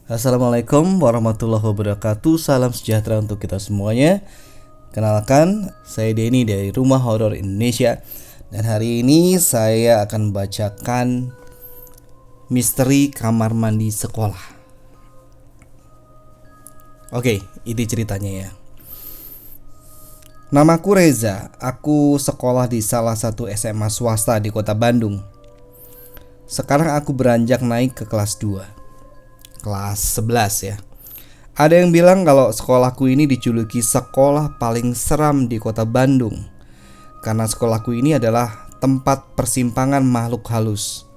Assalamualaikum warahmatullahi wabarakatuh. Salam sejahtera untuk kita semuanya. Kenalkan, saya Denny dari Rumah Horor Indonesia. Dan hari ini saya akan membacakan misteri kamar mandi sekolah. Oke, ini ceritanya ya. Namaku Reza. Aku sekolah di salah satu SMA swasta di kota Bandung. Sekarang aku beranjak naik ke kelas 2. Kelas 11 ya. Ada yang bilang kalau sekolahku ini dijuluki sekolah paling seram di kota Bandung, karena sekolahku ini adalah tempat persimpangan makhluk halus.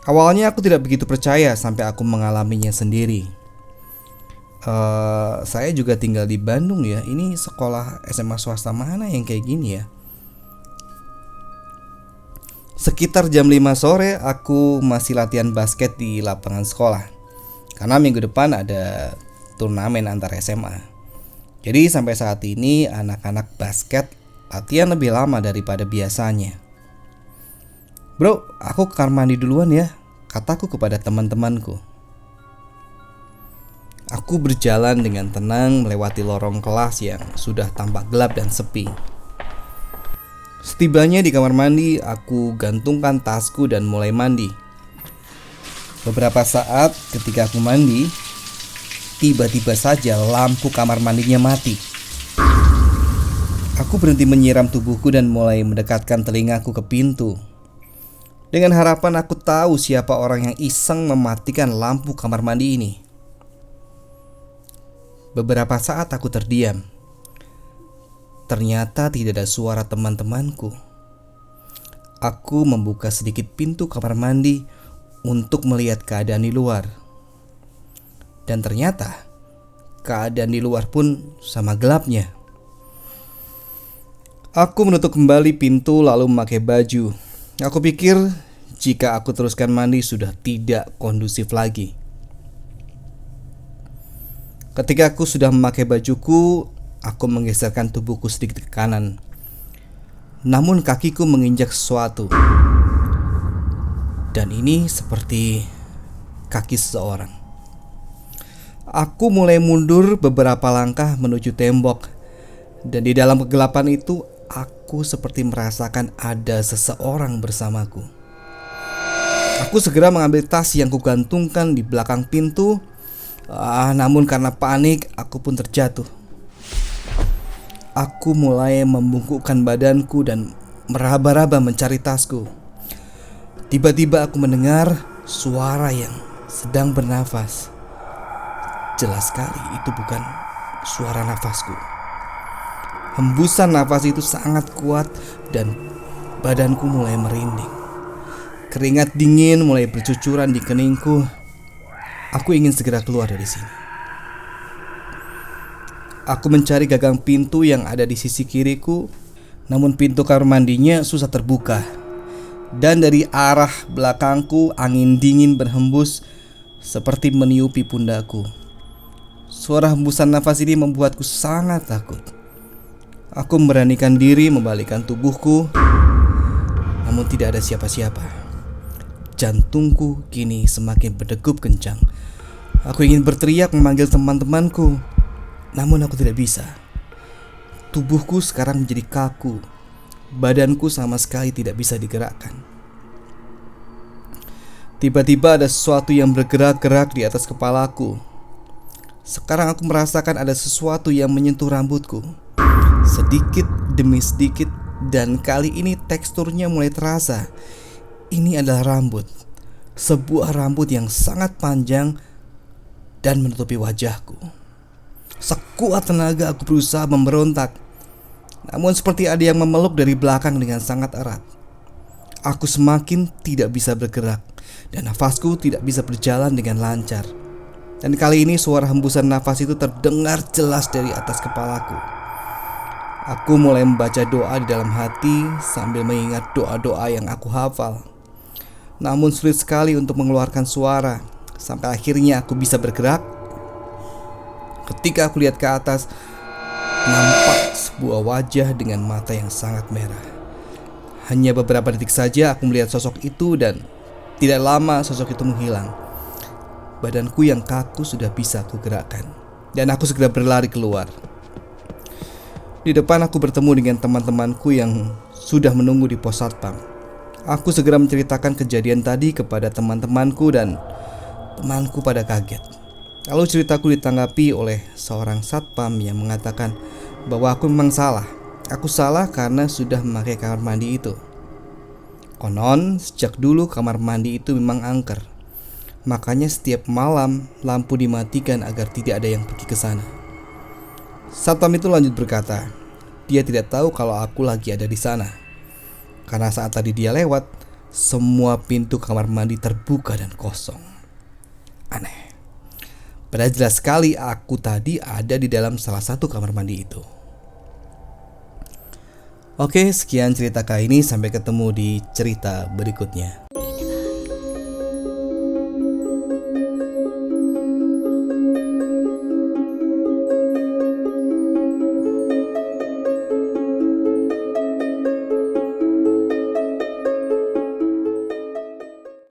Awalnya aku tidak begitu percaya sampai aku mengalaminya sendiri. Saya juga tinggal di Bandung ya. Ini sekolah SMA swasta mana yang kayak gini ya? Sekitar jam 5 sore aku masih latihan basket di lapangan sekolah, karena minggu depan ada turnamen antar SMA. Jadi sampai saat ini anak-anak basket latihan lebih lama daripada biasanya. Bro, aku ke kamar mandi duluan ya, kataku kepada teman-temanku. Aku berjalan dengan tenang melewati lorong kelas yang sudah tampak gelap dan sepi. Setibanya di kamar mandi, aku gantungkan tasku dan mulai mandi. Beberapa saat ketika aku mandi, tiba-tiba saja lampu kamar mandinya mati. Aku berhenti menyiram tubuhku dan mulai mendekatkan telingaku ke pintu, dengan harapan aku tahu siapa orang yang iseng mematikan lampu kamar mandi ini. Beberapa saat aku terdiam. Ternyata tidak ada suara teman-temanku. Aku membuka sedikit pintu kamar mandi untuk melihat keadaan di luar. Dan ternyata keadaan di luar pun sama gelapnya. Aku menutup kembali pintu lalu memakai baju. Aku pikir jika aku teruskan mandi sudah tidak kondusif lagi. Ketika aku sudah memakai bajuku, aku menggeserkan tubuhku sedikit ke kanan. Namun kakiku menginjak sesuatu. Dan ini seperti kaki seseorang. Aku mulai mundur beberapa langkah menuju tembok. Dan di dalam kegelapan itu aku seperti merasakan ada seseorang bersamaku. Aku segera mengambil tas yang kugantungkan di belakang pintu. Namun karena panik aku pun terjatuh. Aku mulai membungkukkan badanku dan meraba-raba mencari tasku. Tiba-tiba aku mendengar suara yang sedang bernafas. Jelas sekali itu bukan suara nafasku. Hembusan nafas itu sangat kuat dan badanku mulai merinding. Keringat dingin mulai bercucuran di keningku. Aku ingin segera keluar dari sini. Aku mencari gagang pintu yang ada di sisi kiriku, namun pintu kamar mandinya susah terbuka. Dan dari arah belakangku angin dingin berhembus seperti meniupi pundaku. Suara hembusan nafas ini membuatku sangat takut. Aku memberanikan diri membalikkan tubuhku, namun tidak ada siapa-siapa. Jantungku kini semakin berdegup kencang. Aku ingin berteriak memanggil teman-temanku, namun aku tidak bisa. Tubuhku sekarang menjadi kaku. Badanku sama sekali tidak bisa digerakkan. Tiba-tiba ada sesuatu yang bergerak-gerak di atas kepalaku. Sekarang aku merasakan ada sesuatu yang menyentuh rambutku. Sedikit demi sedikit, dan kali ini teksturnya mulai terasa. Ini adalah rambut. Sebuah rambut yang sangat panjang dan menutupi wajahku. Sekuat tenaga aku berusaha memberontak, namun seperti ada yang memeluk dari belakang dengan sangat erat. Aku semakin tidak bisa bergerak dan nafasku tidak bisa berjalan dengan lancar. Dan kali ini suara hembusan nafas itu terdengar jelas dari atas kepalaku. Aku mulai membaca doa di dalam hati sambil mengingat doa-doa yang aku hafal. Namun sulit sekali untuk mengeluarkan suara. Sampai akhirnya aku bisa bergerak. Ketika aku lihat ke atas, nampak sebuah wajah dengan mata yang sangat merah. Hanya beberapa detik saja aku melihat sosok itu dan tidak lama sosok itu menghilang. badanku yang kaku sudah bisa aku gerakkan, dan aku segera berlari keluar. Di depan aku bertemu dengan teman-temanku yang sudah menunggu di pos satpam. Aku segera menceritakan kejadian tadi kepada teman-temanku dan temanku pada kaget. Lalu ceritaku ditanggapi oleh seorang satpam yang mengatakan bahwa aku memang salah. Aku salah karena sudah memakai kamar mandi itu. Konon sejak dulu kamar mandi itu memang angker. Makanya setiap malam lampu dimatikan agar tidak ada yang pergi ke sana. Satpam itu lanjut berkata, dia tidak tahu kalau aku lagi ada di sana. Karena saat tadi dia lewat, semua pintu kamar mandi terbuka dan kosong. Aneh. Padahal jelas sekali aku tadi ada di dalam salah satu kamar mandi itu. Oke, sekian cerita kali ini. Sampai ketemu di cerita berikutnya.